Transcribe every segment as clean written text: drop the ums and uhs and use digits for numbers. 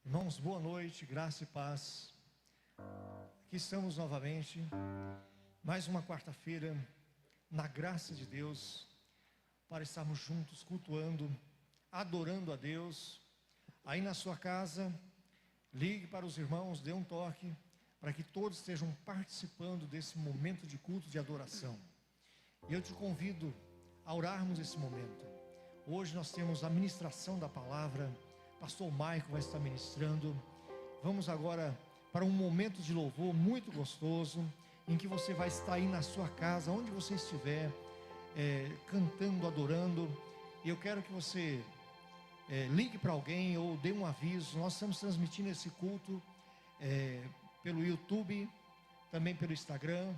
Irmãos, boa noite, graça e paz. Aqui estamos novamente, mais uma quarta-feira, na graça de Deus, para estarmos juntos, cultuando, adorando a Deus. Aí na sua casa, ligue para os irmãos, dê um toque, para que todos estejam participando desse momento de culto de adoração. E eu te convido a orarmos esse momento. Hoje nós temos a ministração da palavra. Pastor Maico vai estar ministrando. Vamos agora para um momento de louvor muito gostoso, em que você vai estar aí na sua casa, onde você estiver, cantando, adorando. E eu quero que você ligue para alguém ou dê um aviso. Nós estamos transmitindo esse culto pelo YouTube, também pelo Instagram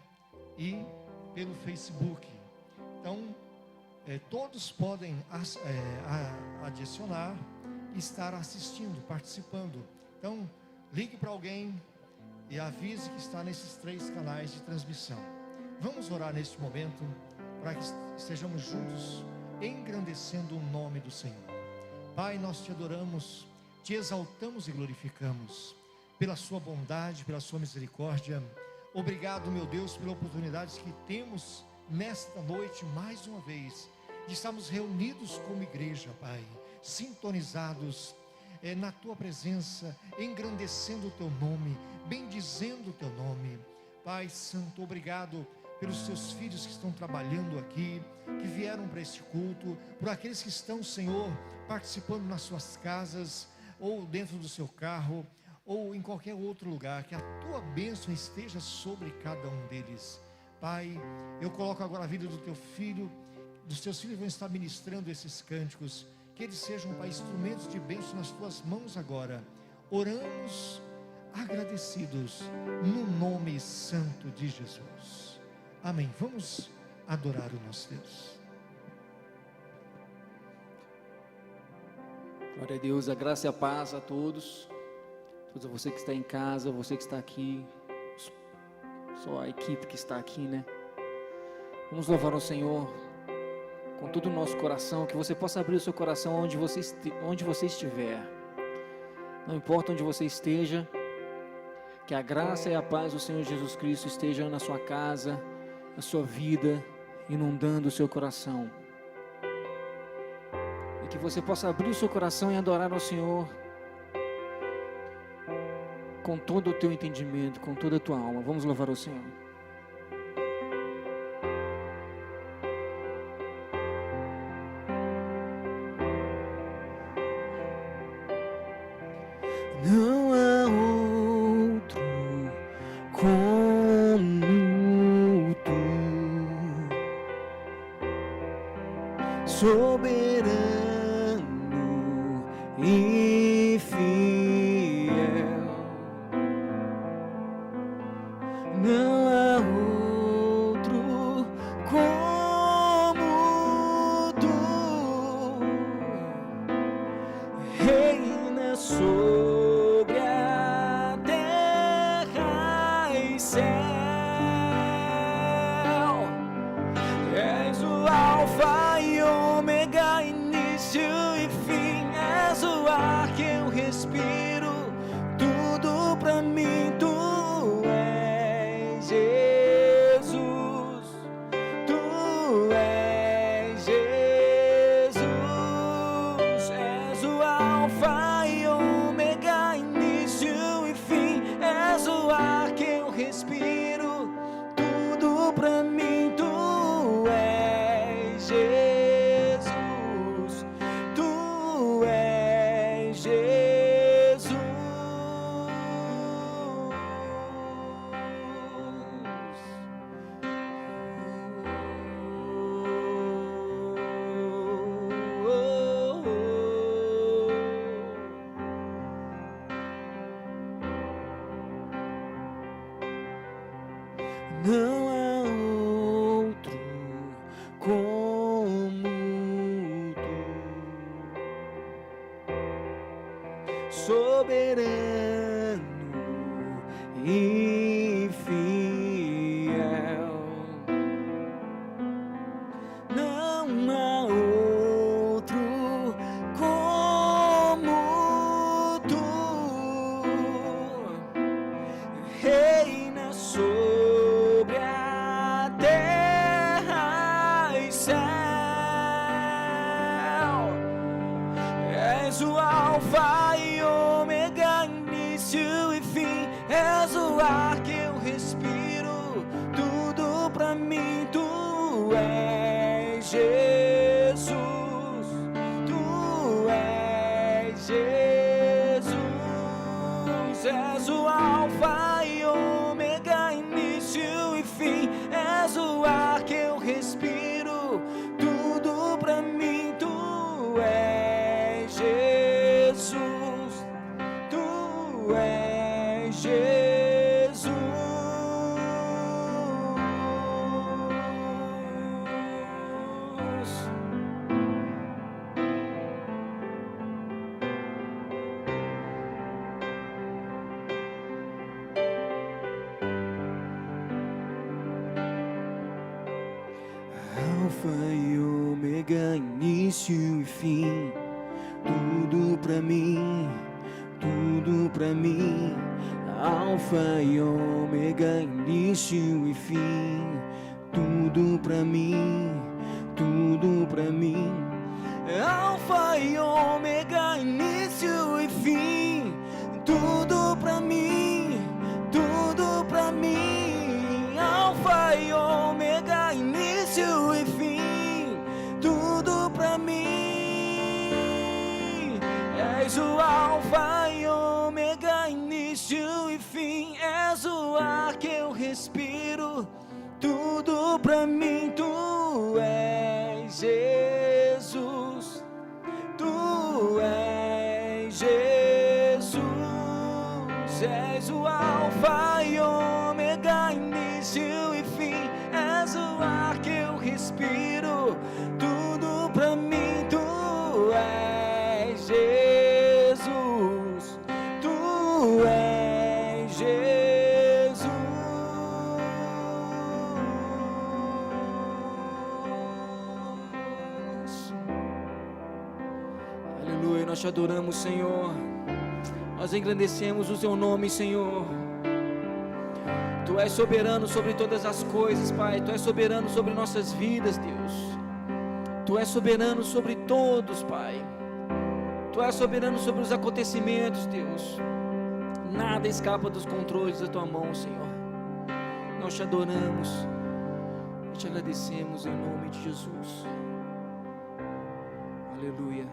e pelo Facebook. Então, todos podem adicionar, estar assistindo, participando. Então, ligue para alguém e avise que está nesses 3 canais de transmissão. Vamos orar neste momento, para que estejamos juntos, engrandecendo o nome do Senhor. Pai, nós te adoramos, te exaltamos e glorificamos, pela sua bondade, pela sua misericórdia. Obrigado, meu Deus, pela oportunidade que temos nesta noite, mais uma vez, de estarmos reunidos como igreja, Pai, sintonizados na tua presença, engrandecendo o teu nome, bendizendo o teu nome. Pai Santo, obrigado pelos teus filhos que estão trabalhando aqui, que vieram para este culto, por aqueles que estão, Senhor, participando nas suas casas, ou dentro do seu carro, ou em qualquer outro lugar. Que a tua bênção esteja sobre cada um deles. Pai, eu coloco agora a vida do teu filho, dos teus filhos vão estar ministrando esses cânticos, que eles sejam, Pai, instrumentos de bênção nas tuas mãos agora. Oramos agradecidos no nome santo de Jesus. Amém. Vamos adorar o nosso Deus. Glória a Deus, a graça e a paz a todos. Todos você que está em casa, você que está aqui, só a equipe que está aqui, né? Vamos louvar ao Senhor com todo o nosso coração, que você possa abrir o seu coração onde você estiver. Não importa onde você esteja, que a graça e a paz do Senhor Jesus Cristo estejam na sua casa, na sua vida, inundando o seu coração. E que você possa abrir o seu coração e adorar ao Senhor com todo o teu entendimento, com toda a tua alma. Vamos louvar ao Senhor. Não há outro como tu, soberano e fiel. Não há outro como tu, reina sobre a terra e céu. És o alfa e ômega, início e fim. És o ar que eu respiro, tudo pra mim tu és, Jesus. Tu és, Jesus. És o alfa e ômega, início e fim. És o ar que eu respiro, tudo pra mim tu és, Jesus. Tu és, Jesus. Não há outro como tu, soberano e fiel. Não há outro como tu, És o alfa e ômega, início e fim. És o ar que eu respiro, tudo pra mim. Tu és Jesus, tu és Jesus. És o alfa e ômega, início e fim. És o ar que eu respiro, tudo pra mim. Tu és Jesus, tu és Jesus. Alfa e ômega, início e fim, tudo pra mim, tudo pra mim. Alfa e ômega, início e fim, tudo pra mim, tudo pra mim. Alfa e ômega, início e fim, tudo pra mim, tudo pra mim. Alfa e ômega, início e fim, tudo pra mim. És o alfa e ômega, início e fim. És o ar que eu respiro, tudo pra mim. Tu és Jesus, tu és Jesus. És o alfa e ômega, início e fim. És o ar que eu respiro, tudo pra mim. Tu és Jesus, tu és Jesus. Aleluia, nós te adoramos, Senhor. Nós engrandecemos o teu nome, Senhor. Tu és soberano sobre todas as coisas, Pai. Tu és soberano sobre nossas vidas, Deus. Tu és soberano sobre todos, Pai. Tu és soberano sobre os acontecimentos, Deus. Nada escapa dos controles da tua mão, Senhor. Nós te adoramos e te agradecemos em nome de Jesus. Aleluia.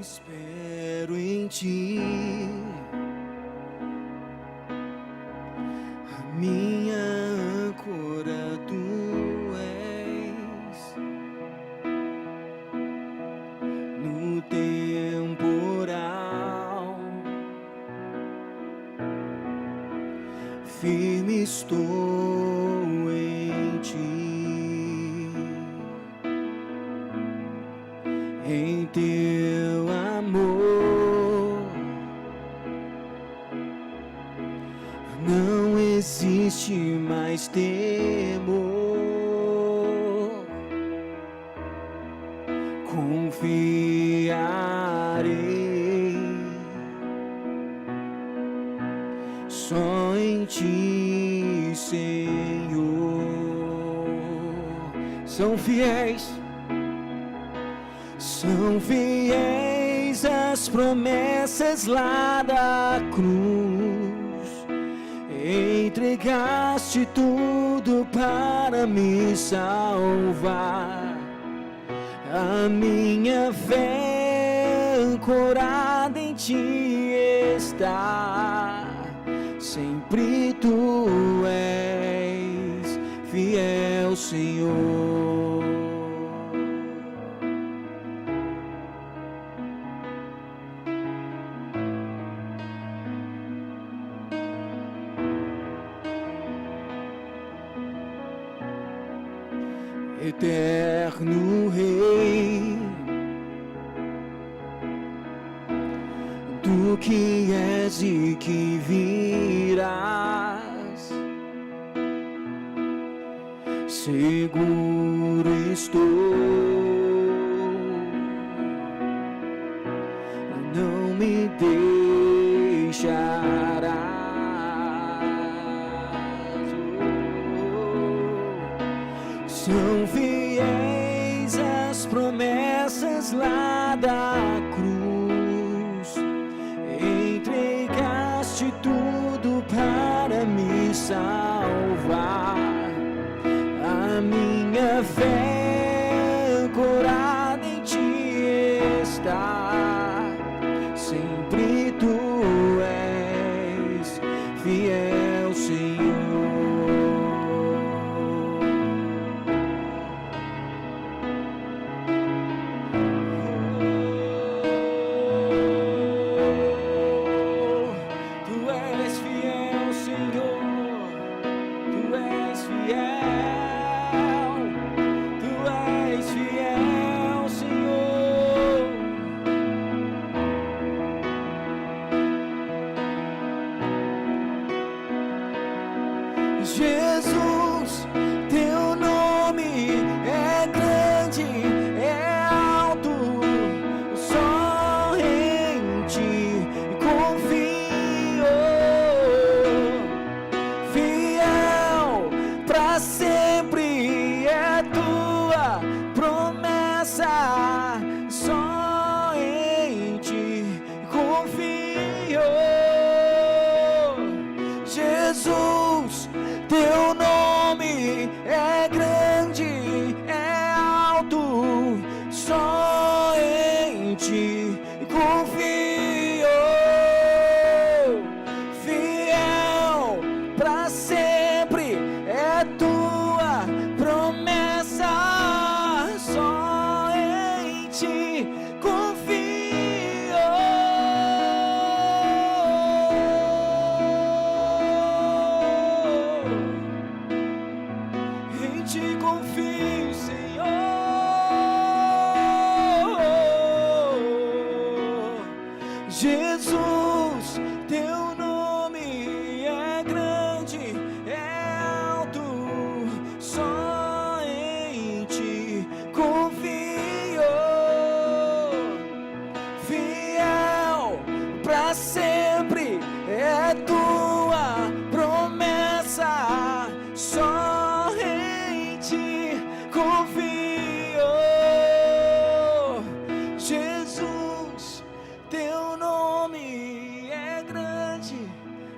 Espero em ti, a minha âncora tu és. No temporal, firme estou em ti, em teu amor. Não existe mais temor. Confiarei só em ti, Senhor. São fiéis as promessas lá da cruz. Entregaste tudo para me salvar. A minha fé ancorada em ti está. Sempre tu és fiel, Senhor. Eterno Rei, tu que és e que virás, seguro estou, não me deixarás. São fiéis as promessas lá da cruz, entregaste tudo para me salvar. A minha fé ancorada em ti está, sempre tu és fiel, Senhor. Jesus, teu nome é grande, é alto, só em ti confio. Fiel pra sempre é tua promessa, só em ti confio. Jesus, teu nome é grande, é alto, só em ti confio. Fiel pra sempre é tua promessa, só em ti confio. Em ti confio, Senhor. Jesus, teu nome é grande, é alto, só em ti confio. Fiel pra sempre é tua promessa, só em ti confio. Jesus, teu nome é grande,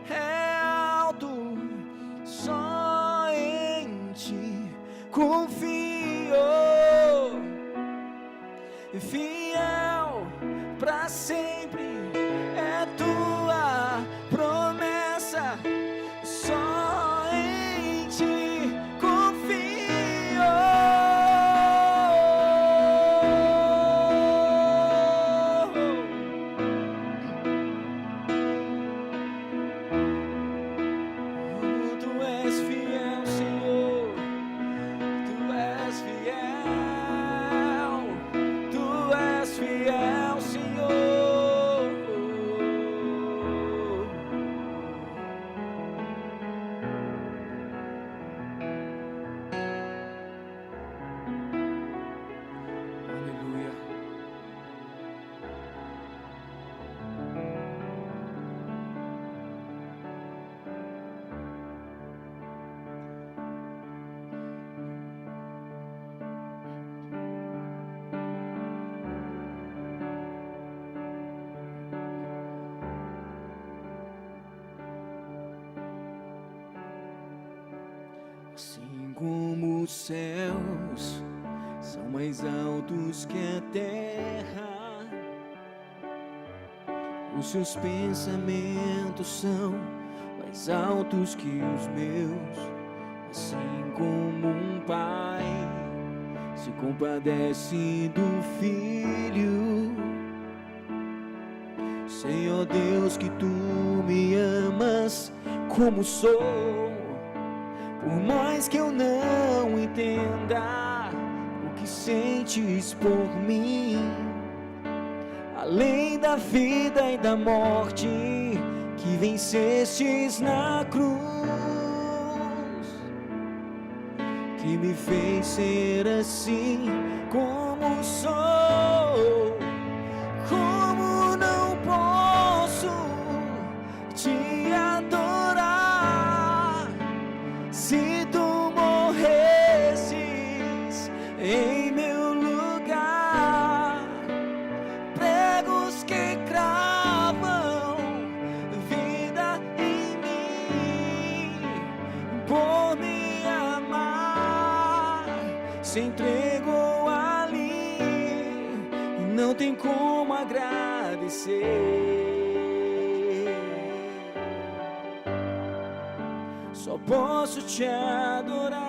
é alto, só em ti confio. Fiel pra sempre é tua promessa, só em ti confio. Tu és fiel, Senhor, tu és fiel, tu és fiel, Senhor. Aleluia. Assim como os céus são mais altos que a terra, os seus pensamentos são mais altos que os meus. Assim como um pai se compadece do filho, Senhor Deus, que tu me amas como sou. Por mais que eu não entenda, sentes por mim, além da vida e da morte que vencestes na cruz, que me fez ser assim como sou. Como não posso te adorar se tu morresses em meu lugar? Pregos que cravam vida em mim, por me amar, se entregou ali, não tem como agradecer. Só posso te adorar,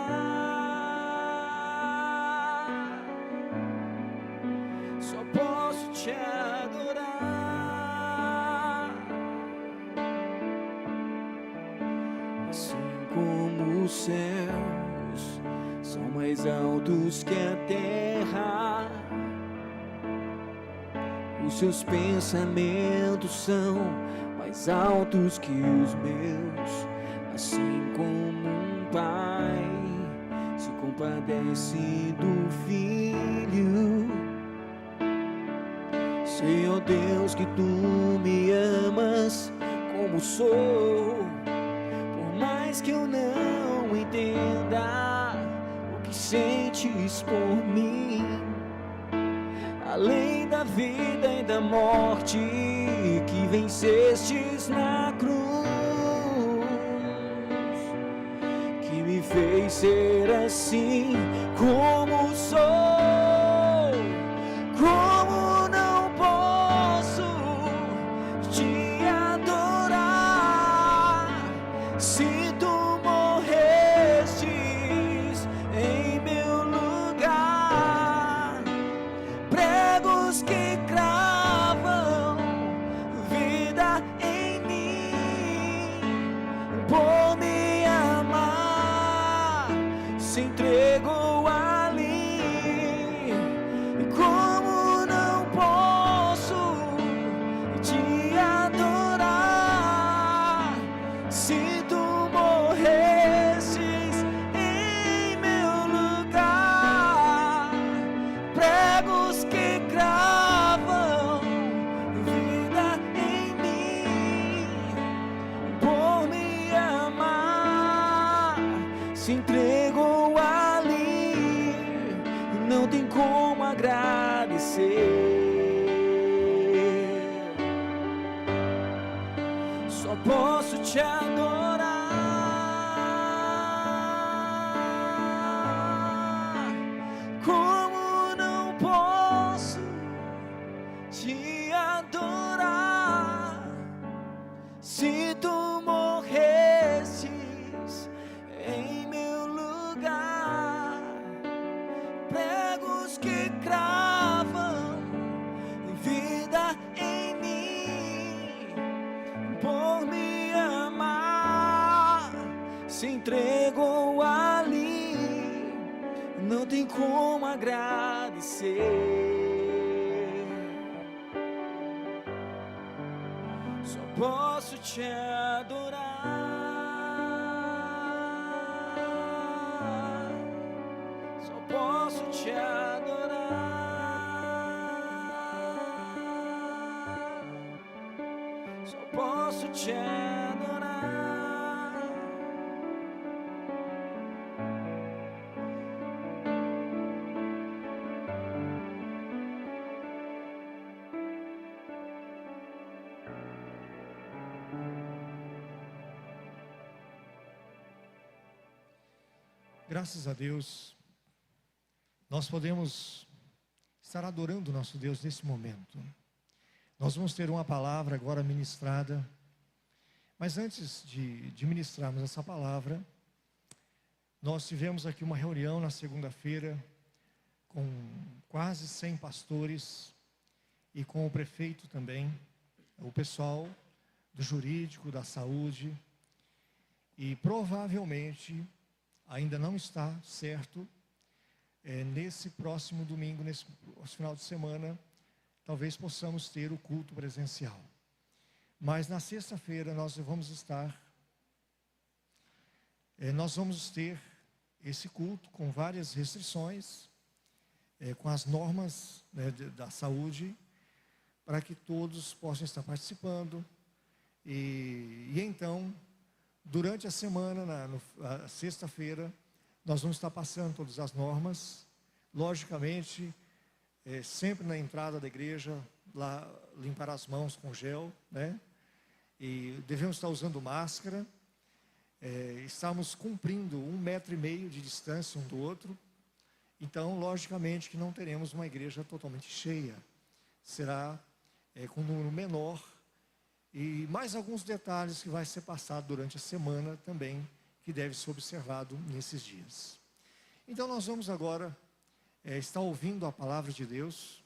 só posso te adorar. Assim como os céus são mais altos que a terra, os seus pensamentos são mais altos que os meus. Assim como um pai se compadece do filho, sei, ó Deus, que tu me amas como sou. Por mais que eu não entenda o que sentes por mim, além da vida e da morte que vencestes na cruz, que me fez ser assim como sou. Como não posso te adorar se tu morrestes em meu lugar? Pregos que cravam vida em mim, por me amar, se entregou ali. Como não posso te adorar se tu morresses em meu lugar? Pregos que cravam vida em mim, por me amar, se entregou ali, não tem como agradecer. Só posso te adorar. Como não posso te adorar se tu morresses em meu lugar? Pregos que cravam vida em mim, por me amar, se entregou ali, não tem como agradecer. Só posso te adorar, só posso te adorar, só posso te adorar. Graças a Deus, nós podemos estar adorando o nosso Deus nesse momento. Nós vamos ter uma palavra agora ministrada, mas antes de ministrarmos essa palavra, nós tivemos aqui uma reunião na segunda-feira com quase 100 pastores e com o prefeito também, o pessoal do jurídico, da saúde, e provavelmente ainda não está certo nesse próximo domingo, nesse final de semana, talvez possamos ter o culto presencial. Mas na sexta-feira nós vamos ter esse culto com várias restrições, com as normas, né, da saúde, para que todos possam estar participando. E então, durante a semana, na sexta-feira, nós vamos estar passando todas as normas, logicamente, sempre na entrada da igreja, lá limpar as mãos com gel, né? E devemos estar usando máscara, estamos cumprindo 1,5 metro de distância um do outro. Então, logicamente que não teremos uma igreja totalmente cheia, será com um número menor, e mais alguns detalhes que vai ser passado durante a semana também, que deve ser observado nesses dias. Então nós vamos agora estar ouvindo a palavra de Deus,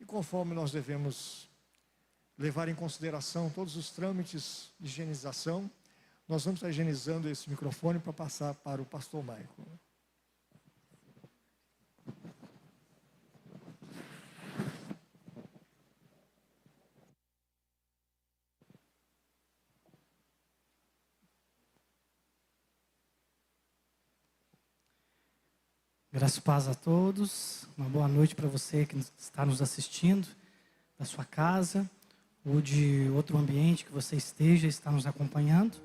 e conforme nós devemos levar em consideração todos os trâmites de higienização, nós vamos estar higienizando esse microfone para passar para o pastor Michael. Graças e paz a todos, uma boa noite para você que está nos assistindo, da sua casa, ou de outro ambiente que você está nos acompanhando.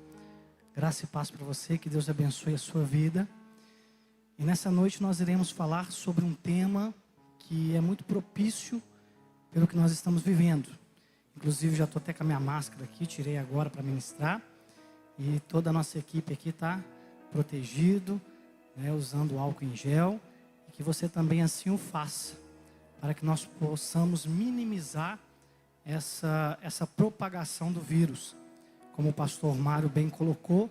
Graça e paz para você, que Deus abençoe a sua vida. E nessa noite nós iremos falar sobre um tema que é muito propício pelo que nós estamos vivendo. Inclusive já estou até com a minha máscara aqui, tirei agora para ministrar. E toda a nossa equipe aqui está protegido, né, usando álcool em gel, e que você também assim o faça, para que nós possamos minimizar essa propagação do vírus. Como o pastor Mário bem colocou,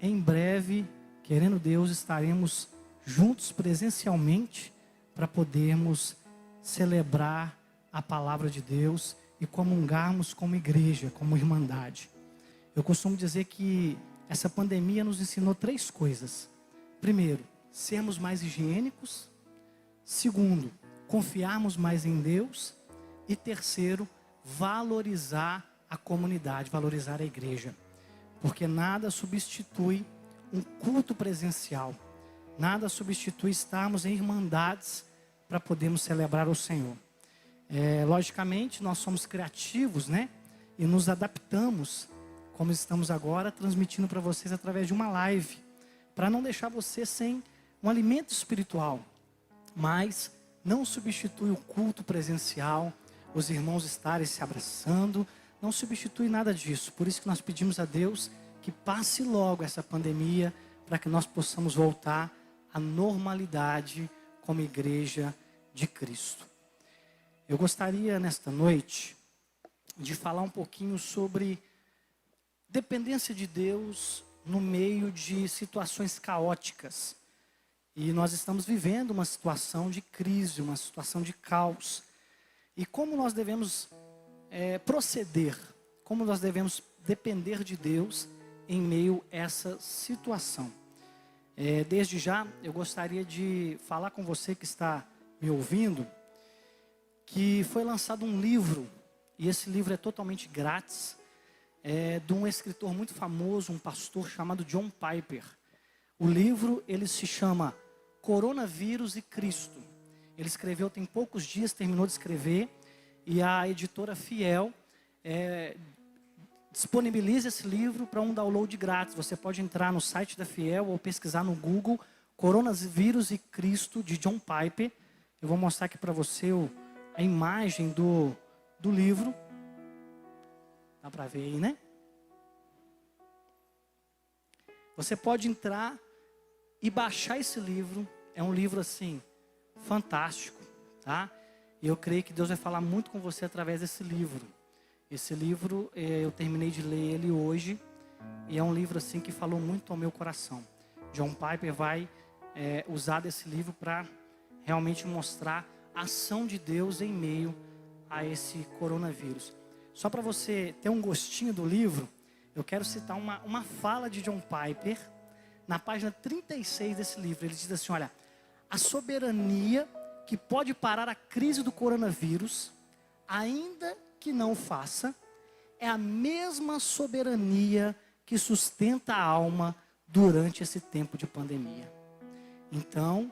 em breve, querendo Deus, estaremos juntos presencialmente para podermos celebrar a palavra de Deus e comungarmos como igreja, como irmandade. Eu costumo dizer que essa pandemia nos ensinou 3 coisas. Primeiro, sermos mais higiênicos. Segundo, confiarmos mais em Deus. E terceiro, valorizar a comunidade, valorizar a igreja. Porque nada substitui um culto presencial. Nada substitui estarmos em irmandades para podermos celebrar o Senhor. Logicamente, nós somos criativos, né? E nos adaptamos, como estamos agora, transmitindo para vocês através de uma live, para não deixar você sem um alimento espiritual. Mas não substitui o culto presencial, os irmãos estarem se abraçando, não substitui nada disso. Por isso que nós pedimos a Deus que passe logo essa pandemia, para que nós possamos voltar à normalidade como igreja de Cristo. Eu gostaria nesta noite de falar um pouquinho sobre dependência de Deus no meio de situações caóticas. E nós estamos vivendo uma situação de crise, uma situação de caos. E como nós devemos proceder, como nós devemos depender de Deus em meio a essa situação. Desde já, eu gostaria de falar com você que está me ouvindo, que foi lançado um livro, e esse livro é totalmente grátis, de um escritor muito famoso, um pastor chamado John Piper. O livro, ele se chama Coronavírus e Cristo. Ele escreveu tem poucos dias, terminou de escrever, e a editora Fiel disponibiliza esse livro para um download grátis. Você pode entrar no site da Fiel ou pesquisar no Google Coronavírus e Cristo, de John Piper. Eu vou mostrar aqui para você a imagem do livro. Dá para ver aí, né? Você pode entrar e baixar esse livro. É um livro assim, fantástico, tá? E eu creio que Deus vai falar muito com você através desse livro. Esse livro, eu terminei de ler ele hoje, e é um livro assim que falou muito ao meu coração. John Piper vai usar desse livro para realmente mostrar a ação de Deus em meio a esse coronavírus. Só para você ter um gostinho do livro, eu quero citar uma fala de John Piper, na página 36 desse livro. Ele diz assim, olha, a soberania que pode parar a crise do coronavírus, ainda que não o faça, é a mesma soberania que sustenta a alma durante esse tempo de pandemia. Então,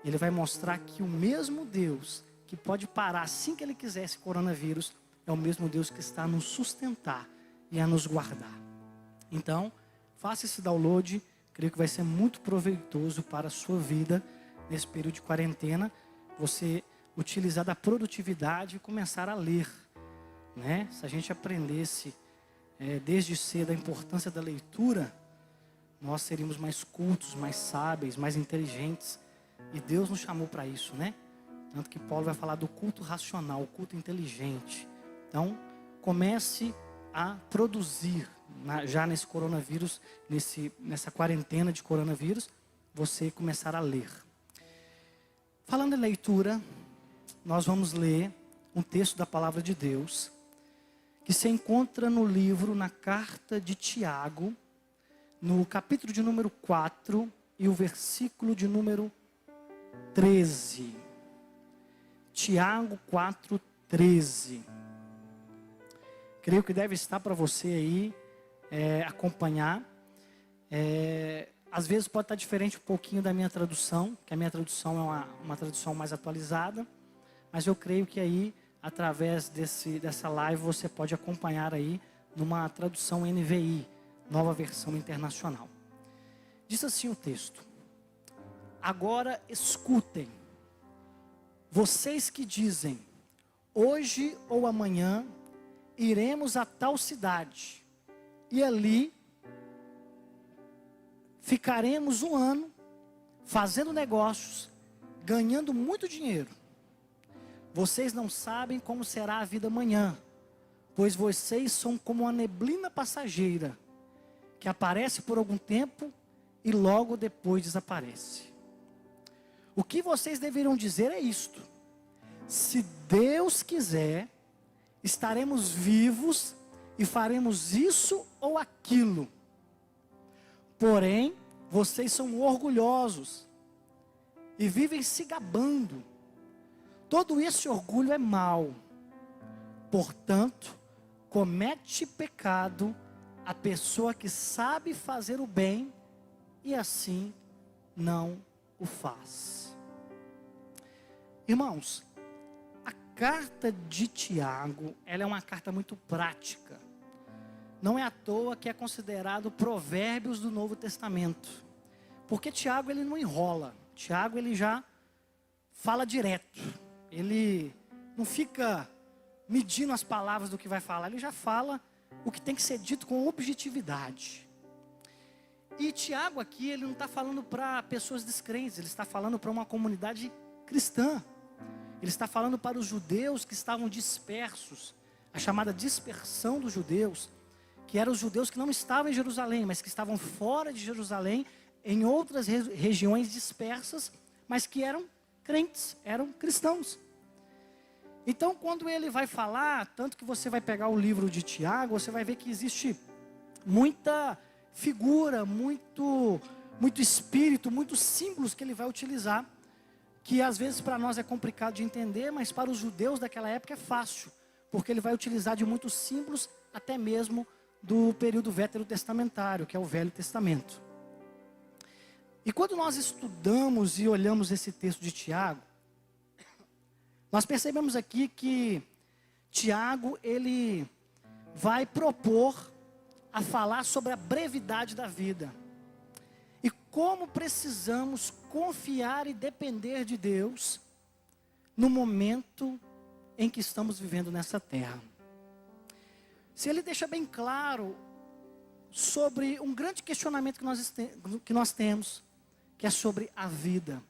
ele vai mostrar que o mesmo Deus que pode parar assim que ele quiser esse coronavírus, é o mesmo Deus que está a nos sustentar e a nos guardar. Então, faça esse download, creio que vai ser muito proveitoso para a sua vida nesse período de quarentena, você utilizar da produtividade e começar a ler, né? Se a gente aprendesse desde cedo a importância da leitura, nós seríamos mais cultos, mais sábios, mais inteligentes, e Deus nos chamou para isso, né? Tanto que Paulo vai falar do culto racional, o culto inteligente. Então, comece a produzir, já nesse coronavírus, nessa quarentena de coronavírus, você começar a ler. Falando em leitura, nós vamos ler um texto da palavra de Deus, que se encontra no livro, na carta de Tiago, no capítulo de número 4 e o versículo de número 13. Tiago 4:13. Creio que deve estar para você aí acompanhar. Às vezes pode estar diferente um pouquinho da minha tradução, que a minha tradução é uma tradução mais atualizada, mas eu creio que aí, através dessa live, você pode acompanhar aí numa tradução NVI, Nova Versão Internacional. Diz assim o texto: agora escutem, vocês que dizem, hoje ou amanhã iremos a tal cidade, e ali ficaremos um ano fazendo negócios, ganhando muito dinheiro. Vocês não sabem como será a vida amanhã, pois vocês são como uma neblina passageira, que aparece por algum tempo e logo depois desaparece. O que vocês deveriam dizer é isto: se Deus quiser, estaremos vivos e faremos isso ou aquilo. Porém, vocês são orgulhosos e vivem se gabando. Todo esse orgulho é mau. Portanto, comete pecado a pessoa que sabe fazer o bem e assim não o faz. Irmãos, a carta de Tiago, ela é uma carta muito prática. Não é à toa que é considerado Provérbios do Novo Testamento. Porque Tiago, ele não enrola. Tiago, ele já fala direto. Ele não fica medindo as palavras do que vai falar. Ele já fala o que tem que ser dito com objetividade. E Tiago aqui, ele não está falando para pessoas descrentes. Ele está falando para uma comunidade cristã. Ele está falando para os judeus que estavam dispersos. A chamada dispersão dos judeus, que eram os judeus que não estavam em Jerusalém, mas que estavam fora de Jerusalém, em outras regiões dispersas, mas que eram crentes, eram cristãos. Então, quando ele vai falar, tanto que você vai pegar o livro de Tiago, você vai ver que existe muita figura, muito espírito, muitos símbolos que ele vai utilizar, que às vezes para nós é complicado de entender, mas para os judeus daquela época é fácil, porque ele vai utilizar de muitos símbolos, até mesmo do período veterotestamentário, que é o Velho Testamento. E quando nós estudamos e olhamos esse texto de Tiago, nós percebemos aqui que Tiago, ele vai propor a falar sobre a brevidade da vida. E como precisamos confiar e depender de Deus no momento em que estamos vivendo nessa terra. Se ele deixa bem claro sobre um grande questionamento que nós temos, que é sobre a vida.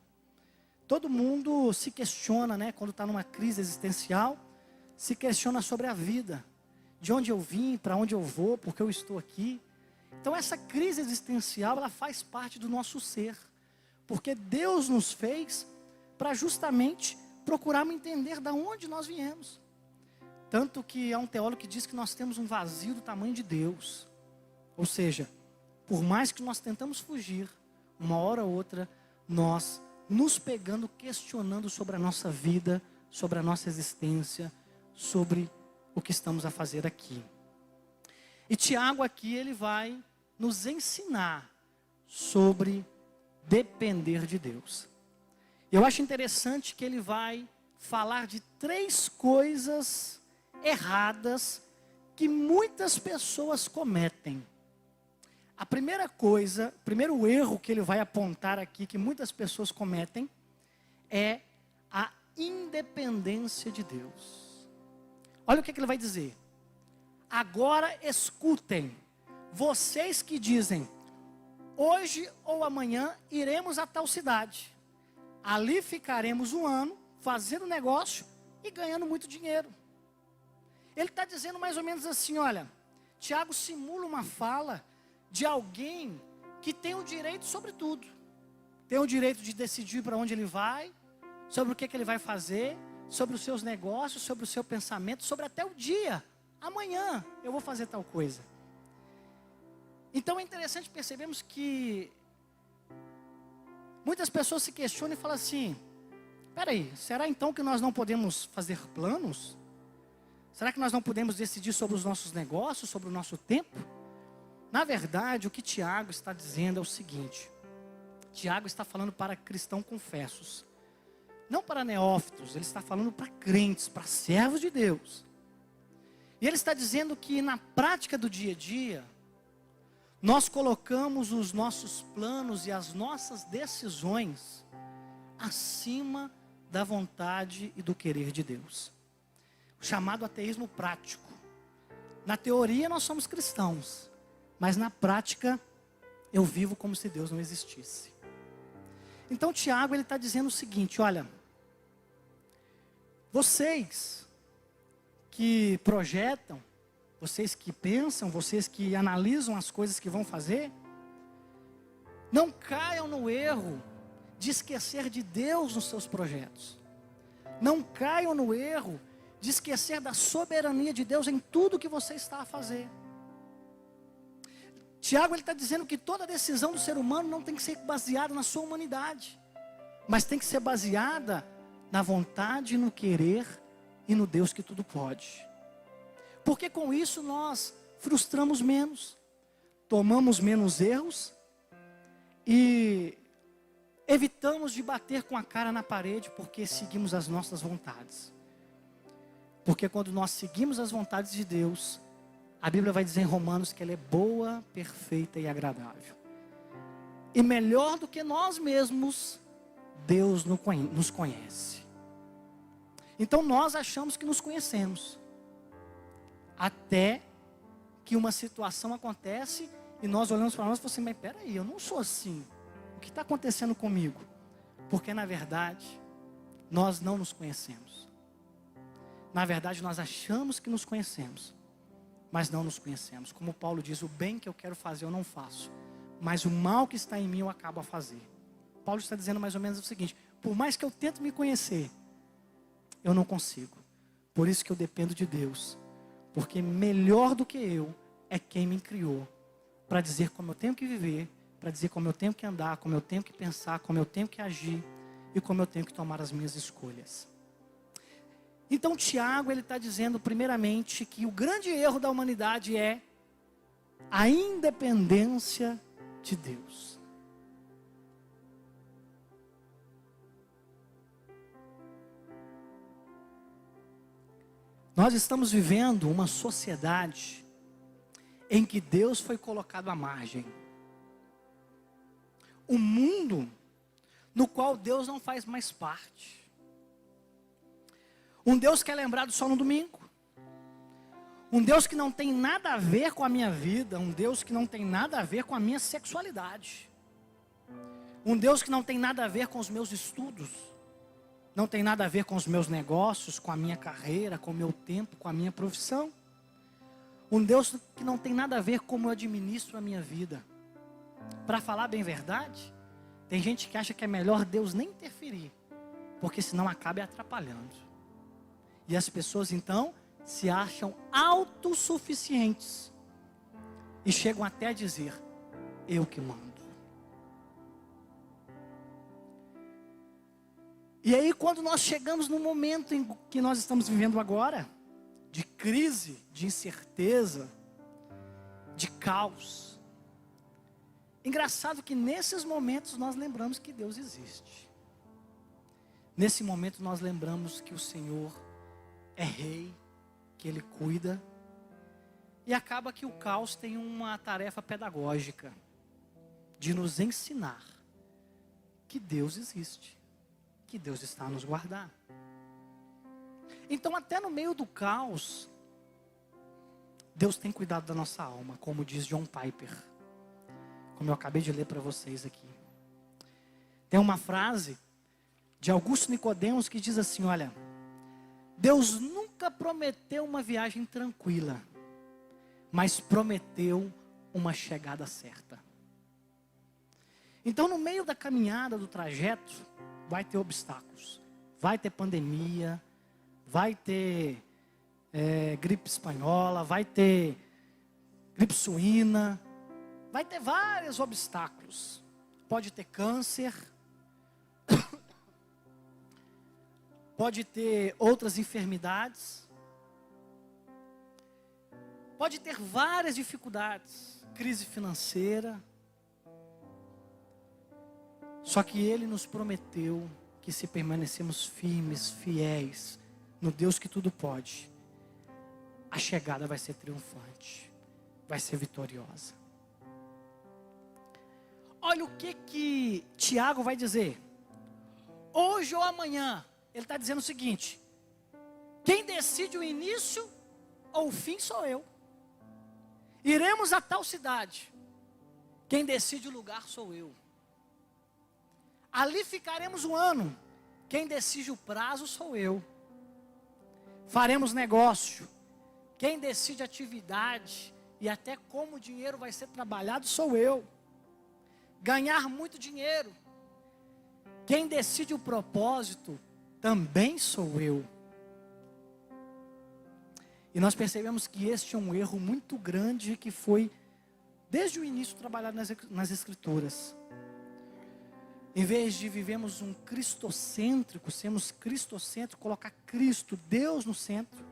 Todo mundo se questiona, né, quando está numa crise existencial, se questiona sobre a vida. De onde eu vim, para onde eu vou, porque eu estou aqui. Então essa crise existencial, ela faz parte do nosso ser. Porque Deus nos fez para justamente procurarmos entender de onde nós viemos. Tanto que há um teólogo que diz que nós temos um vazio do tamanho de Deus. Ou seja, por mais que nós tentamos fugir, uma hora ou outra, nós nos pegando, questionando sobre a nossa vida, sobre a nossa existência, sobre o que estamos a fazer aqui. E Tiago aqui, ele vai nos ensinar sobre depender de Deus. Eu acho interessante que ele vai falar de 3 coisas erradas que muitas pessoas cometem. A primeira coisa, o primeiro erro que ele vai apontar aqui, que muitas pessoas cometem, é a independência de Deus. Olha o que ele vai dizer. Agora escutem, vocês que dizem, hoje ou amanhã iremos a tal cidade. Ali ficaremos um ano, fazendo negócio e ganhando muito dinheiro. Ele está dizendo mais ou menos assim, olha, Tiago simula uma fala de alguém que tem o direito sobre tudo. Tem o direito de decidir para onde ele vai, sobre o que ele vai fazer, sobre os seus negócios, sobre o seu pensamento, sobre até o dia. Amanhã eu vou fazer tal coisa. Então é interessante percebermos que muitas pessoas se questionam e falam assim, peraí, será então que nós não podemos fazer planos? Será que nós não podemos decidir sobre os nossos negócios, sobre o nosso tempo? Na verdade, o que Tiago está dizendo é o seguinte. Tiago está falando para cristãos confessos. Não para neófitos, ele está falando para crentes, para servos de Deus. E ele está dizendo que na prática do dia a dia, nós colocamos os nossos planos e as nossas decisões acima da vontade e do querer de Deus. O chamado ateísmo prático. Na teoria nós somos cristãos, mas na prática eu vivo como se Deus não existisse. Então Tiago ele está dizendo o seguinte, olha, vocês que projetam, vocês que pensam, vocês que analisam as coisas que vão fazer, não caiam no erro de esquecer de Deus nos seus projetos. Não caiam no erro de esquecer da soberania de Deus em tudo que você está a fazer. Tiago ele está dizendo que toda decisão do ser humano não tem que ser baseada na sua humanidade, mas tem que ser baseada na vontade, no querer e no Deus que tudo pode. Porque com isso nós frustramos menos, tomamos menos erros e evitamos de bater com a cara na parede porque seguimos as nossas vontades. Porque quando nós seguimos as vontades de Deus, a Bíblia vai dizer em Romanos que ela é boa, perfeita e agradável. E melhor do que nós mesmos, Deus nos conhece. Então nós achamos que nos conhecemos. Até que uma situação acontece e nós olhamos para nós e falamos assim, mas peraí, eu não sou assim. O que está acontecendo comigo? Porque na verdade, nós não nos conhecemos. Na verdade, nós achamos que nos conhecemos, mas não nos conhecemos. Como Paulo diz, o bem que eu quero fazer eu não faço, mas o mal que está em mim eu acabo a fazer. Paulo está dizendo mais ou menos o seguinte, por mais que eu tente me conhecer, eu não consigo. Por isso que eu dependo de Deus. Porque melhor do que eu é quem me criou, para dizer como eu tenho que viver, para dizer como eu tenho que andar, como eu tenho que pensar, como eu tenho que agir e como eu tenho que tomar as minhas escolhas. Então Tiago ele está dizendo primeiramente que o grande erro da humanidade é a independência de Deus. Nós estamos vivendo uma sociedade em que Deus foi colocado à margem. Um mundo no qual Deus não faz mais parte. Um Deus que é lembrado só no domingo. Um Deus que não tem nada a ver com a minha vida. Um Deus que não tem nada a ver com a minha sexualidade. Um Deus que não tem nada a ver com os meus estudos. Não tem nada a ver com os meus negócios, com a minha carreira, com o meu tempo, com a minha profissão. Um Deus que não tem nada a ver com como eu administro a minha vida. Para falar bem verdade, tem gente que acha que é melhor Deus nem interferir, porque senão acaba atrapalhando. E as pessoas então se acham autossuficientes e chegam até a dizer, eu que mando. E aí, quando nós chegamos no momento em que nós estamos vivendo agora, de crise, de incerteza, de caos, engraçado que nesses momentos nós lembramos que Deus existe. Nesse momento nós lembramos que o Senhor é Rei, que Ele cuida. E acaba que o caos tem uma tarefa pedagógica de nos ensinar que Deus existe, que Deus está a nos guardar. Então, até no meio do caos, Deus tem cuidado da nossa alma, como diz John Piper, como eu acabei de ler para vocês aqui. Tem uma frase de Augusto Nicodemos que diz assim: olha, Deus nunca prometeu uma viagem tranquila, mas prometeu uma chegada certa. Então, no meio da caminhada, do trajeto, vai ter obstáculos, vai ter pandemia, vai ter gripe espanhola, vai ter gripe suína, vai ter vários obstáculos. Pode ter câncer, pode ter outras enfermidades, pode ter várias dificuldades, crise financeira. Só que Ele nos prometeu que se permanecemos firmes, fiéis, no Deus que tudo pode, a chegada vai ser triunfante, vai ser vitoriosa. Olha o que Tiago vai dizer. Hoje ou amanhã, ele está dizendo o seguinte: quem decide o início ou o fim sou eu. Iremos a tal cidade, quem decide o lugar sou eu. Ali ficaremos um ano, quem decide o prazo sou eu. Faremos negócio, quem decide a atividade e até como o dinheiro vai ser trabalhado sou eu. Ganhar muito dinheiro, quem decide o propósito também sou eu. E nós percebemos que este é um erro muito grande que foi desde o início trabalhado nas Escrituras. Em vez de vivermos um cristocêntrico, sermos cristocêntricos, colocar Cristo, Deus no centro,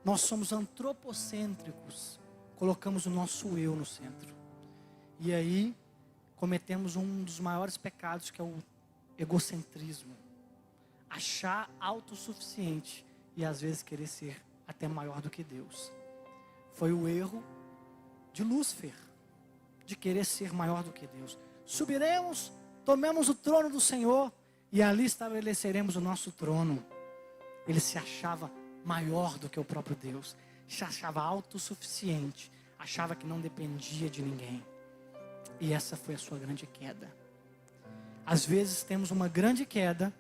nós somos antropocêntricos, colocamos o nosso eu no centro. E aí cometemos um dos maiores pecados, que é o egocentrismo. Achar autossuficiente e às vezes querer ser até maior do que Deus. Foi o erro de Lúcifer, de querer ser maior do que Deus. Subiremos, tomemos o trono do Senhor e ali estabeleceremos o nosso trono. Ele se achava maior do que o próprio Deus, se achava autossuficiente, achava que não dependia de ninguém. E essa foi a sua grande queda. Às vezes temos uma grande queda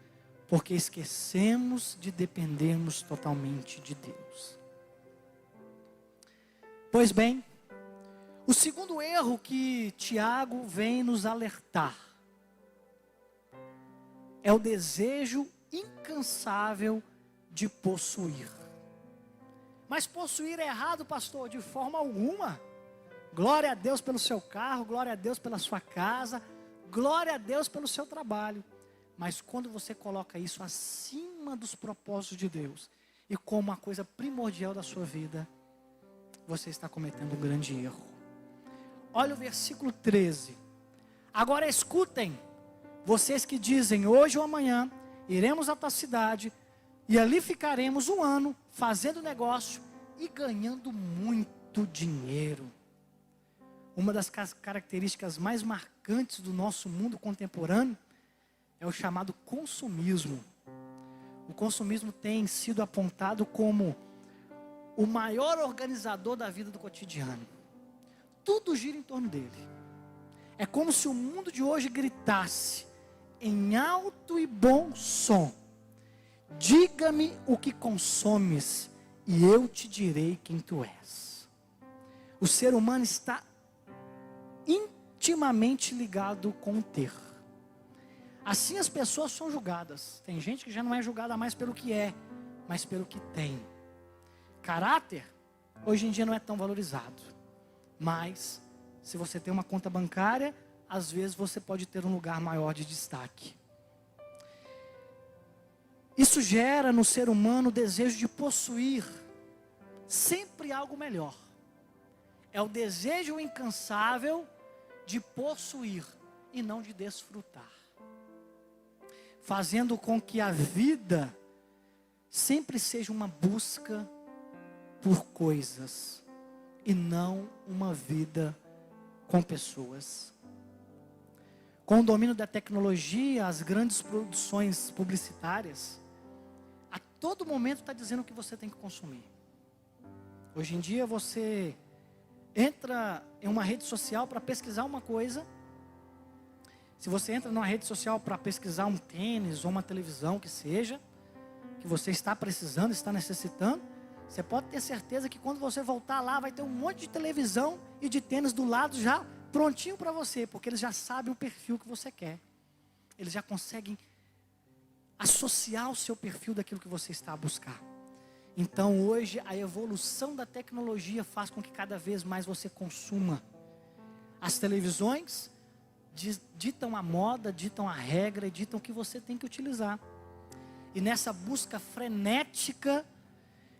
porque esquecemos de dependermos totalmente de Deus. Pois bem, o segundo erro que Tiago vem nos alertar é o desejo incansável de possuir. Mas possuir é errado, pastor? De forma alguma. Glória a Deus pelo seu carro, glória a Deus pela sua casa, glória a Deus pelo seu trabalho. Mas quando você coloca isso acima dos propósitos de Deus e como uma coisa primordial da sua vida, você está cometendo um grande erro. Olha o versículo 13. Agora escutem, vocês que dizem: hoje ou amanhã iremos a tal cidade e ali ficaremos um ano fazendo negócio e ganhando muito dinheiro. Uma das características mais marcantes do nosso mundo contemporâneo é o chamado consumismo. O consumismo tem sido apontado como o maior organizador da vida do cotidiano. Tudo gira em torno dele. É como se o mundo de hoje gritasse em alto e bom som: diga-me o que consomes e eu te direi quem tu és. O ser humano está intimamente ligado com o ter. Assim as pessoas são julgadas. Tem gente que já não é julgada mais pelo que é, mas pelo que tem. Caráter, hoje em dia não é tão valorizado. Mas, se você tem uma conta bancária, às vezes você pode ter um lugar maior de destaque. Isso gera no ser humano o desejo de possuir sempre algo melhor. É o desejo incansável de possuir e não de desfrutar, fazendo com que a vida sempre seja uma busca por coisas e não uma vida com pessoas. Com o domínio da tecnologia, as grandes produções publicitárias, a todo momento está dizendo o que você tem que consumir. Hoje em dia você entra em uma rede social para pesquisar uma coisa. Se você entra numa rede social para pesquisar um tênis ou uma televisão que seja, que você está precisando, está necessitando, você pode ter certeza que quando você voltar lá vai ter um monte de televisão e de tênis do lado já prontinho para você, porque eles já sabem o perfil que você quer. Eles já conseguem associar o seu perfil daquilo que você está a buscar. Então hoje a evolução da tecnologia faz com que cada vez mais você consuma. As televisões ditam a moda, ditam a regra e ditam o que você tem que utilizar. E nessa busca frenética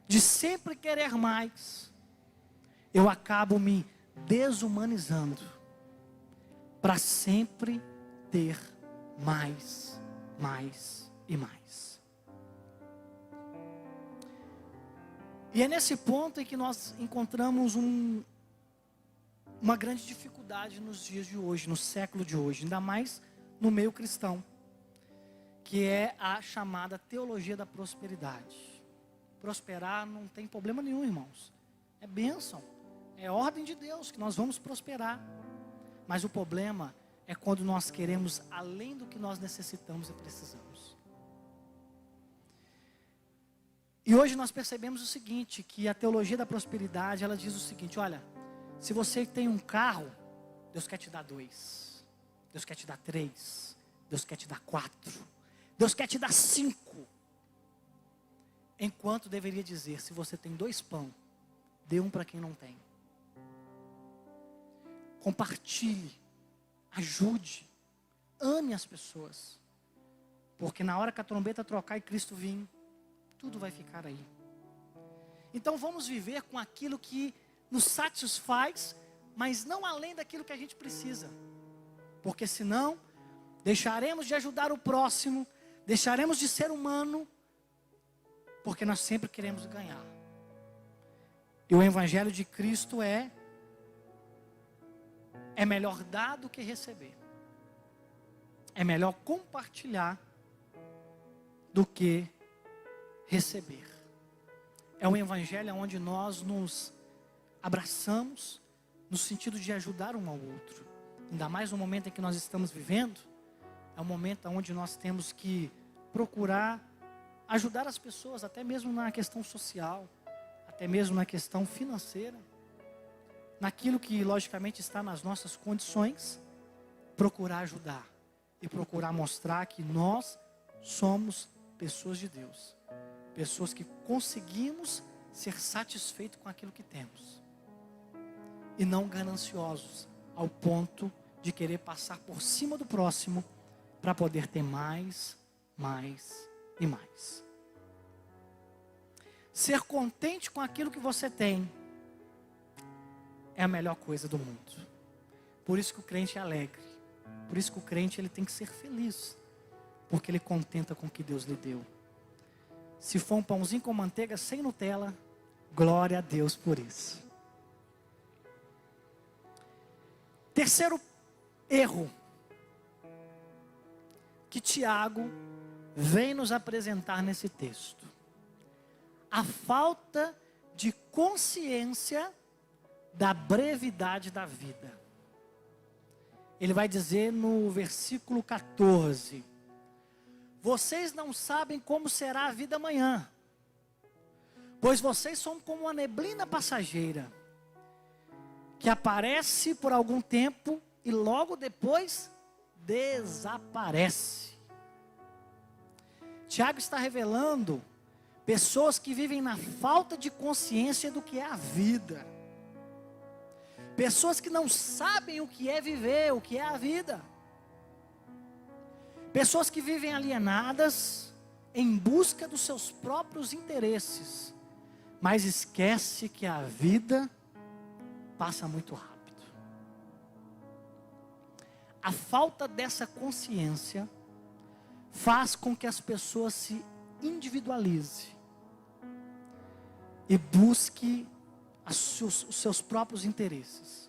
de sempre querer mais, eu acabo me desumanizando para sempre ter mais, mais e mais. E é nesse ponto em que nós encontramos uma grande dificuldade nos dias de hoje, no século de hoje, ainda mais no meio cristão, que é a chamada teologia da prosperidade. Prosperar não tem problema nenhum, irmãos. É bênção, é ordem de Deus que nós vamos prosperar. Mas o problema é quando nós queremos além do que nós necessitamos e precisamos. E hoje nós percebemos o seguinte, que a teologia da prosperidade, ela diz o seguinte: olha, se você tem um carro, Deus quer te dar 2, Deus quer te dar 3, Deus quer te dar 4, Deus quer te dar 5. Enquanto deveria dizer, se você tem 2 pão, dê um para quem não tem. Compartilhe, ajude, ame as pessoas. Porque na hora que a trombeta trocar e Cristo vir, tudo vai ficar aí. Então vamos viver com aquilo que nos satisfaz, mas não além daquilo que a gente precisa. Porque senão, deixaremos de ajudar o próximo, deixaremos de ser humano, porque nós sempre queremos ganhar. E o Evangelho de Cristo é melhor dar do que receber. É melhor compartilhar do que receber. É um Evangelho onde nós nos abraçamos no sentido de ajudar um ao outro. Ainda mais no momento em que nós estamos vivendo, é um momento onde nós temos que procurar ajudar as pessoas, até mesmo na questão social, até mesmo na questão financeira, naquilo que logicamente está nas nossas condições, procurar ajudar e procurar mostrar que nós somos pessoas de Deus, pessoas que conseguimos ser satisfeitos com aquilo que temos e não gananciosos ao ponto de querer passar por cima do próximo para poder ter mais, mais e mais. Ser contente com aquilo que você tem é a melhor coisa do mundo. Por isso que o crente é alegre. Por isso que o crente ele tem que ser feliz, porque ele contenta com o que Deus lhe deu. Se for um pãozinho com manteiga sem Nutella, glória a Deus por isso. Terceiro erro que Tiago vem nos apresentar nesse texto: a falta de consciência da brevidade da vida. Ele vai dizer no versículo 14: vocês não sabem como será a vida amanhã, pois vocês são como uma neblina passageira, que aparece por algum tempo e logo depois desaparece. Tiago está revelando pessoas que vivem na falta de consciência do que é a vida. Pessoas que não sabem o que é viver, o que é a vida. Pessoas que vivem alienadas, em busca dos seus próprios interesses, mas esquece que a vida passa muito rápido. A falta dessa consciência faz com que as pessoas se individualizem e busquem os seus próprios interesses.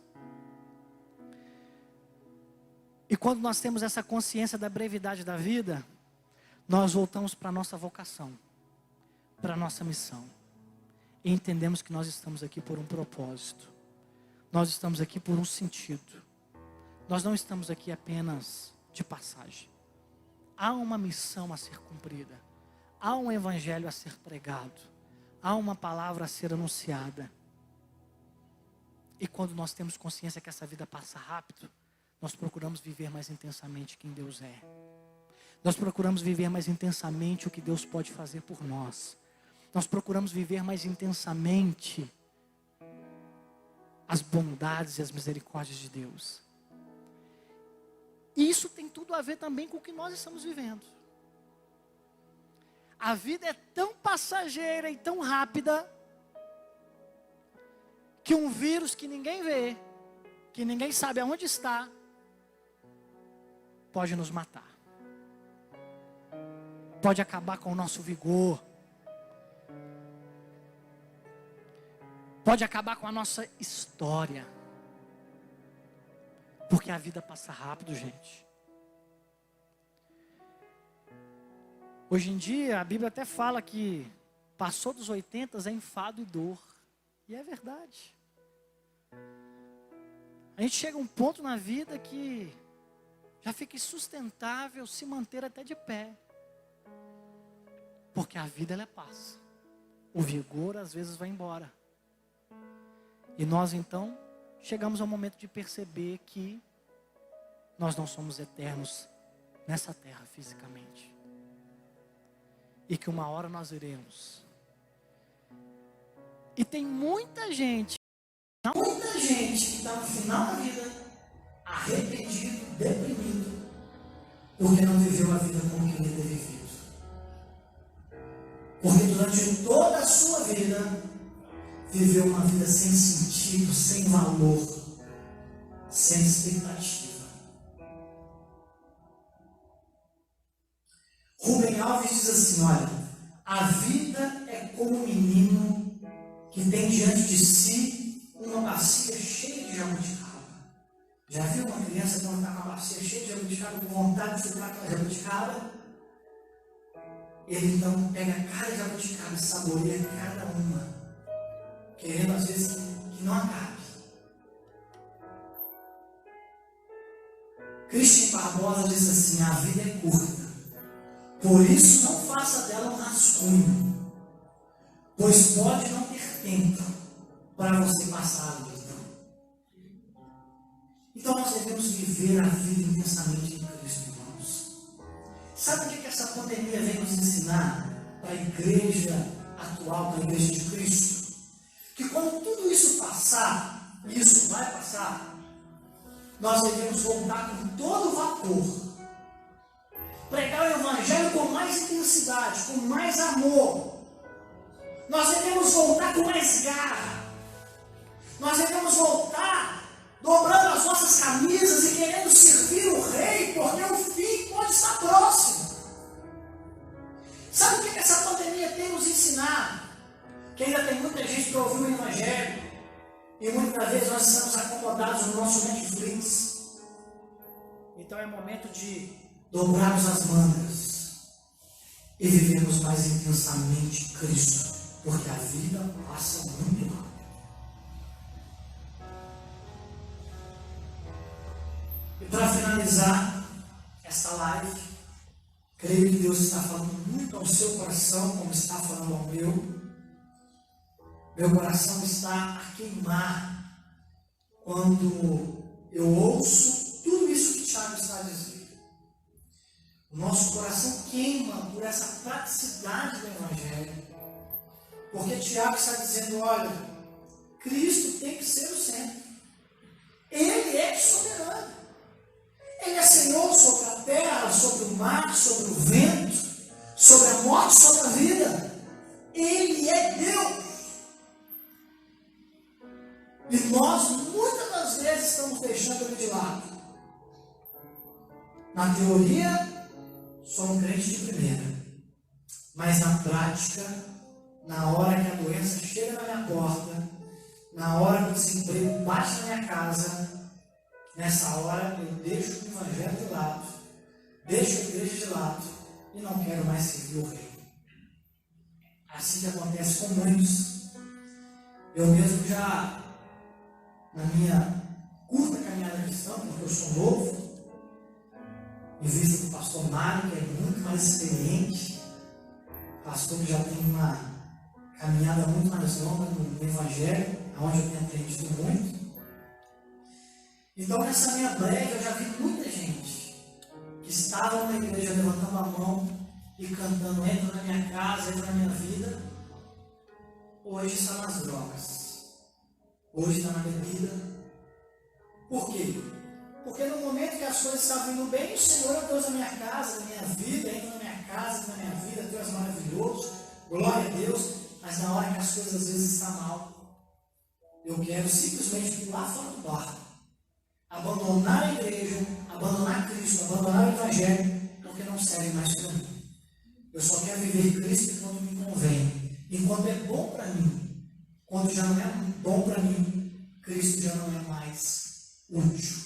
E quando nós temos essa consciência da brevidade da vida, nós voltamos para a nossa vocação, para a nossa missão. E entendemos que nós estamos aqui por um propósito. Nós estamos aqui por um sentido. Nós não estamos aqui apenas de passagem. Há uma missão a ser cumprida. Há um evangelho a ser pregado. Há uma palavra a ser anunciada. E quando nós temos consciência que essa vida passa rápido, nós procuramos viver mais intensamente quem Deus é. Nós procuramos viver mais intensamente o que Deus pode fazer por nós. Nós procuramos viver mais intensamente as bondades e as misericórdias de Deus. E isso tem tudo a ver também com o que nós estamos vivendo. A vida é tão passageira e tão rápida que um vírus que ninguém vê, que ninguém sabe aonde está, pode nos matar. Pode acabar com o nosso vigor. Pode acabar com a nossa história. Porque a vida passa rápido, gente. Hoje em dia, a Bíblia até fala que passou dos 80 é enfado e dor. E é verdade. A gente chega a um ponto na vida que já fica insustentável se manter até de pé. Porque a vida ela passa. O vigor às vezes vai embora. E nós então chegamos ao momento de perceber que nós não somos eternos nessa terra fisicamente. E que uma hora nós iremos. E tem muita gente que está no final da vida arrependido, deprimido, porque não viveu a vida como queria ter vivido. Porque durante toda a sua vida viveu uma vida sem sentido, sem valor, sem expectativa. Rubem Alves diz assim, olha, a vida é como um menino que tem diante de si uma bacia cheia de jabuticaba. Já viu uma criança quando está com a bacia cheia de jabuticaba, com vontade de chupar aquela jabuticaba? Ele então pega cada jabuticaba e saboreia cada uma, querendo às vezes que não acabe. Christian Barbosa diz assim, a vida é curta, por isso não faça dela um rascunho, pois pode não ter tempo para você passar a vida. Então nós devemos viver a vida intensamente em Cristo, irmãos. Sabe o que essa pandemia vem nos ensinar para a igreja atual, para a igreja de Cristo? Que quando tudo isso passar, e isso vai passar, nós devemos voltar com todo vapor. Pregar o evangelho com mais intensidade, com mais amor. Nós devemos voltar com mais garra. Nós devemos voltar dobrando as nossas camisas e querendo servir o rei, porque o fim pode estar próximo. Sabe o que essa pandemia tem nos ensinado? Que ainda tem muita gente para ouvir o evangelho e muitas vezes nós estamos acomodados no nosso Netflix. Então é momento de dobrarmos as mangas e vivermos mais intensamente Cristo, porque a vida passa muito rápido. E para finalizar esta live, creio que Deus está falando muito ao seu coração, como está falando ao meu. Meu coração está a queimar quando eu ouço tudo isso que Tiago está dizendo. O nosso coração queima por essa praticidade do Evangelho. Porque Tiago está dizendo, olha, Cristo tem que ser o centro. Ele é soberano. Ele é Senhor sobre a terra, sobre o mar, sobre o vento, sobre a morte nós muitas das vezes estamos deixando ele de lado. Na teoria, sou um crente de primeira, mas na prática, na hora que a doença chega na minha porta, na hora que o desemprego bate na minha casa, nessa hora eu deixo o evangelho de lado, deixo a igreja de lado e não quero mais servir o rei. Assim que acontece com muitos. Eu mesmo já, na minha curta caminhada cristã, porque eu sou novo, em vista do pastor Mário, que é muito mais experiente, pastor que já tem uma caminhada muito mais longa no Evangelho, onde eu tenho aprendido muito. Então, nessa minha breve, eu já vi muita gente que estava na igreja levantando a mão e cantando: entra na minha casa, entra na minha vida. Hoje está nas drogas, hoje está na bebida. Por quê? Porque no momento que as coisas estavam indo bem, o Senhor é Deus da minha casa, da minha vida, entra na minha casa, entra na minha vida, Deus é maravilhoso, glória a Deus. Mas na hora que as coisas às vezes estão mal, eu quero simplesmente pular fora do barco, abandonar a igreja, abandonar Cristo, abandonar o Evangelho, porque não serve mais para mim. Eu só quero viver Cristo enquanto me convém, enquanto é bom para mim. Quando já não é bom para mim, Cristo já não é mais útil.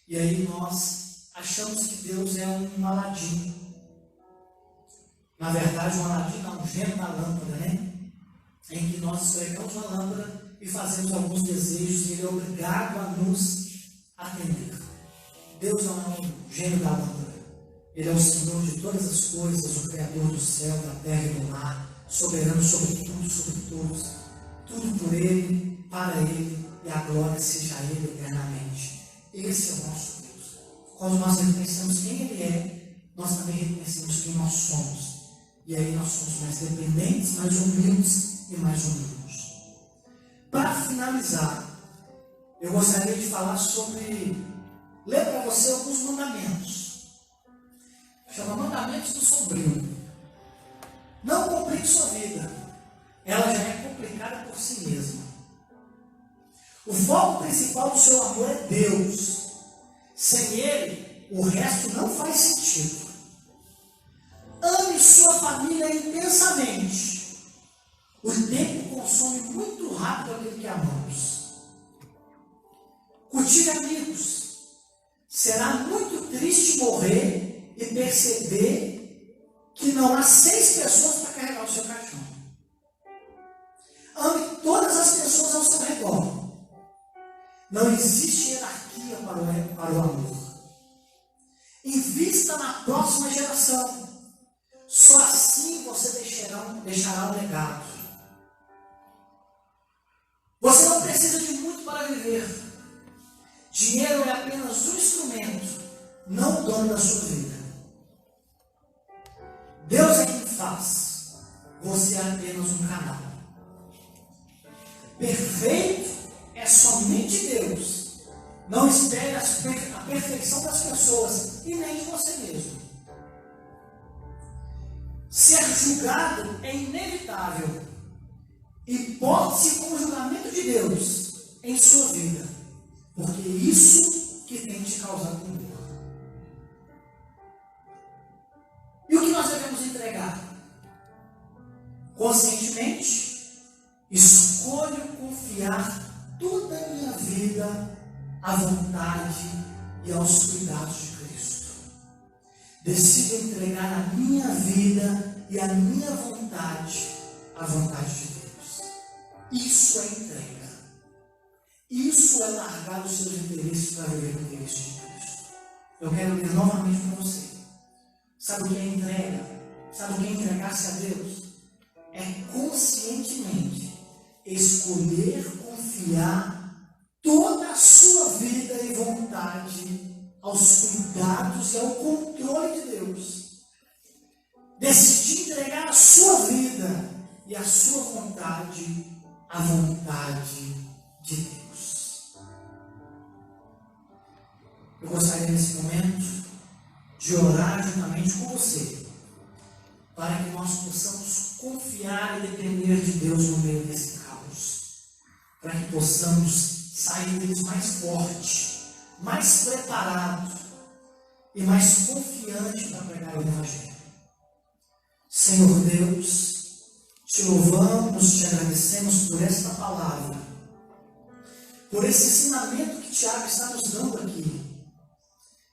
E aí nós achamos que Deus é um Aladim. Na verdade, um Aladim é um gênio da lâmpada, né? Em que nós esfregamos uma lâmpada e fazemos alguns desejos e Ele é obrigado a nos atender. Deus não é um gênio da lâmpada. Ele é o Senhor de todas as coisas, o Criador do céu, da terra e do mar, soberano sobre tudo, sobre todos. Tudo por Ele, para Ele, e a glória seja a Ele eternamente. Esse é o nosso Deus. Quando nós reconhecemos quem Ele é, nós também reconhecemos quem nós somos. E aí nós somos mais dependentes, mais humildes e mais unidos. Para finalizar, eu gostaria de falar sobre, ler para você alguns mandamentos. Chama Mandamentos do Sombrio. Não complique sua vida. Ela já é complicada por si mesma. O foco principal do seu amor é Deus. Sem Ele, o resto não faz sentido. Ame sua família intensamente. O tempo consome muito rápido aquilo que amamos. Cultive amigos. Será muito triste morrer e perceber que não há 6 pessoas para carregar o seu caixão. Ame todas as pessoas ao seu redor. Não existe hierarquia para o amor. Invista na próxima geração. Só assim você deixará um legado. Você não precisa de muito para viver. Dinheiro é apenas um instrumento, não o dono da sua vida. Deus é quem faz. Você é apenas um canal. Perfeito é somente Deus. Não espere a perfeição das pessoas e nem de você mesmo. Ser julgado é inevitável. Importe-se com o julgamento de Deus em sua vida, porque isso que tem te causado dor. E o que nós devemos entregar? Conscientemente, escolho confiar toda a minha vida à vontade e aos cuidados de Cristo. Decido entregar a minha vida e a minha vontade à vontade de Deus. Isso é entrega. Isso é largar os seus interesses para viver o interesse de Cristo. Eu quero ler novamente para você. Sabe o que é entrega? Sabe o que é entregar-se a Deus? É conscientemente escolher confiar toda a sua vida e vontade aos cuidados e ao controle de Deus. Decidir entregar a sua vida e a sua vontade à vontade de Deus. Eu gostaria nesse momento de orar juntamente com você, para que nós possamos confiar e depender de Deus no meio desse caos, para que possamos sair deles mais forte, mais preparado e mais confiante para pregar o Evangelho. Senhor Deus, te louvamos, te agradecemos por esta palavra, por esse ensinamento que Tiago está nos dando aqui.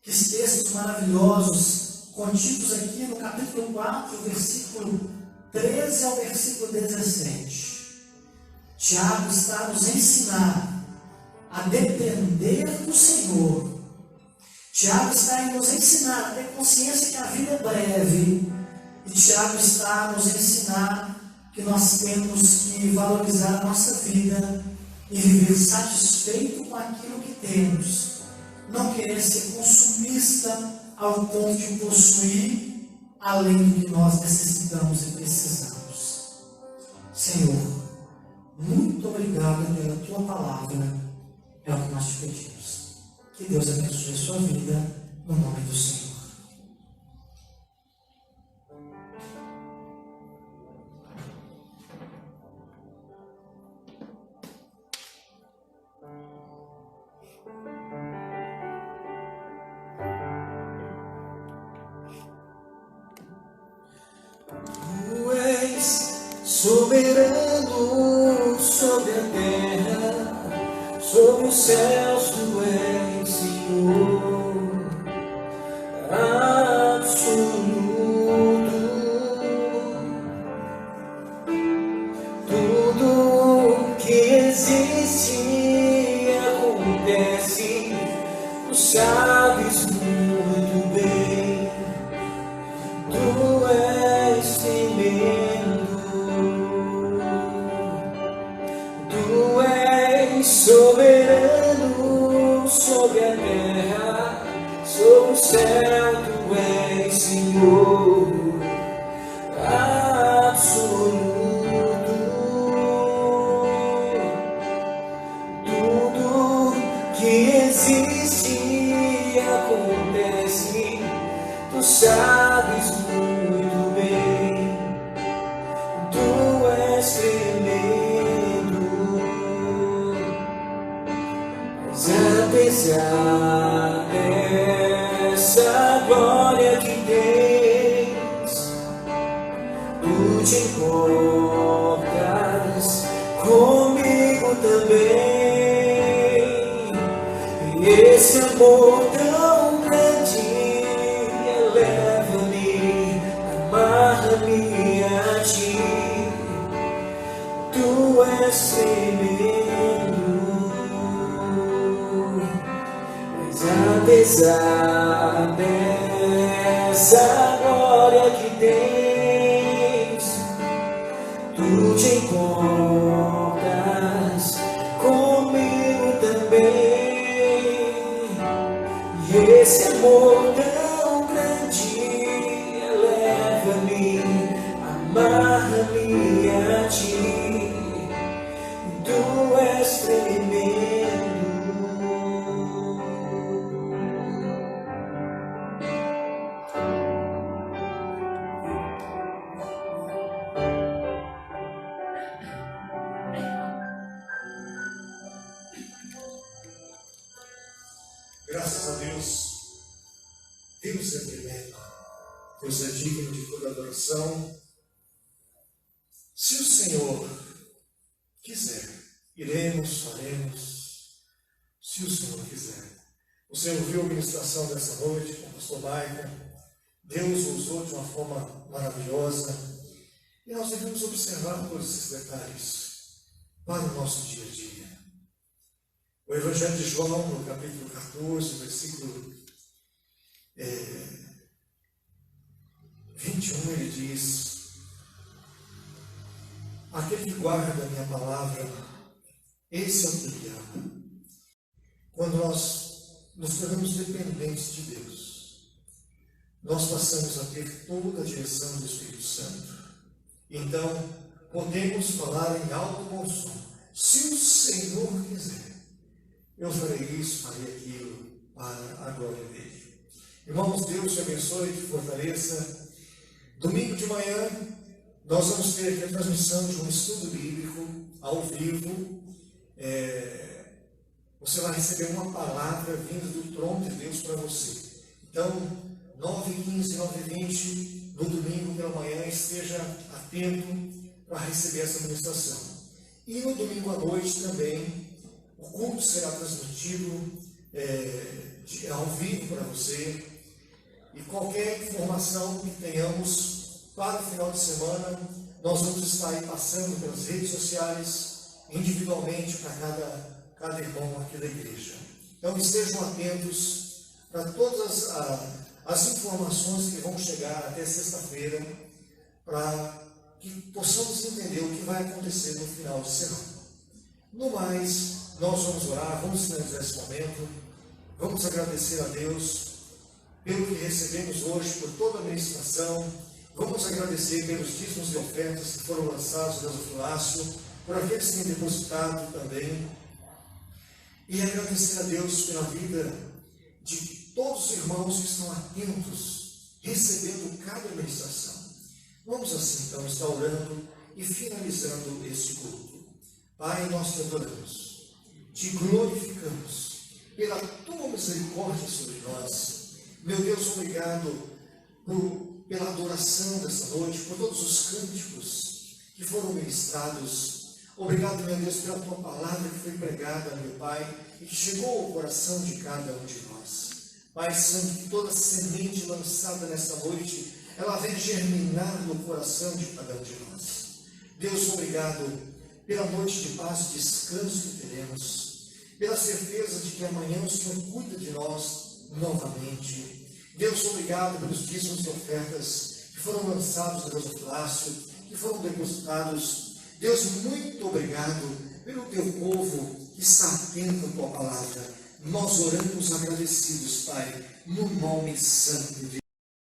Que esses textos maravilhosos, contidos aqui no capítulo 4, versículo 13 ao versículo 17. Tiago está a nos ensinar a depender do Senhor. Tiago está a nos ensinar a ter consciência que a vida é breve. E Tiago está a nos ensinar que nós temos que valorizar a nossa vida e viver satisfeito com aquilo que temos. Não querer ser consumista ao ponto de possuir além do que nós necessitamos e precisamos. Senhor, muito obrigado pela tua palavra. É o que nós te pedimos. Que Deus abençoe a sua vida, no nome do Senhor. Soberano sobre a terra, sobre os céus, tu és Senhor absoluto. Tudo que existe acontece, tu sabes muito bem, tu és tremendo. Soberano sobre a terra, sobre o céu, tu és Senhor absoluto. Tudo que existe acontece, tu sabes muito bem, tu és tremendo. Apesar dessa glória que tens, tu te importas comigo também. E esse amor tão grande eleva-me, amarra-me a ti. Tu és tremendo. Apesar dessa glória que tens, tu te importas comigo também. E esse amor tão grande eleva-me, amarra-me a ti. Tu és tremendo. Graças a Deus, Deus é tremendo, Deus é digno de toda adoração. Se o Senhor quiser, iremos, faremos, se o Senhor quiser. Você ouviu a ministração dessa noite com o pastor Michael, Deus o usou de uma forma maravilhosa, e nós devemos observar todos esses detalhes para o nosso dia a dia. O Evangelho de João, no capítulo 14, versículo 21, ele diz: aquele que guarda a minha palavra, esse é o que me ama. Quando nós nos tornamos dependentes de Deus, nós passamos a ter toda a direção do Espírito Santo. Então, podemos falar em alto bom som: se o Senhor quiser, eu farei isso, farei aquilo, para a glória dele. Irmãos, Deus te abençoe e te fortaleça. Domingo de manhã, nós vamos ter aqui a transmissão de um estudo bíblico ao vivo, você vai receber uma palavra vinda do trono de Deus para você. Então, 9h15, 9h20, no domingo pela manhã, esteja atento para receber essa ministração. E no domingo à noite também, o culto será transmitido ao vivo para você. E qualquer informação que tenhamos para o final de semana, nós vamos estar aí passando pelas redes sociais, individualmente para cada irmão aqui da igreja. Então estejam atentos para todas as informações que vão chegar até sexta-feira, para que possamos entender o que vai acontecer no final de semana. No mais, nós vamos orar, vamos finalizar esse momento, vamos agradecer a Deus pelo que recebemos hoje, por toda a ministração. Vamos agradecer pelos dízimos e ofertas que foram lançados no gasofilácio, por aqueles que têm depositado também. E agradecer a Deus pela vida de todos os irmãos que estão atentos, recebendo cada ministração. Vamos assim, então, estar orando e finalizando este culto. Pai, nós te adoramos, te glorificamos pela tua misericórdia sobre nós. Meu Deus, obrigado pela adoração dessa noite, por todos os cânticos que foram ministrados. Obrigado, meu Deus, pela tua palavra que foi pregada, meu Pai, e que chegou ao coração de cada um de nós. Pai Santo, que toda semente lançada nessa noite, ela venha germinar no coração de cada um de nós. Deus, obrigado pela noite de paz e descanso que teremos, pela certeza de que amanhã o Senhor cuida de nós novamente. Deus, obrigado pelos dízimos e ofertas que foram lançados no gasofilácio, que foram depositados. Deus, muito obrigado pelo teu povo que está atento à tua palavra. Nós oramos agradecidos, Pai, no nome santo de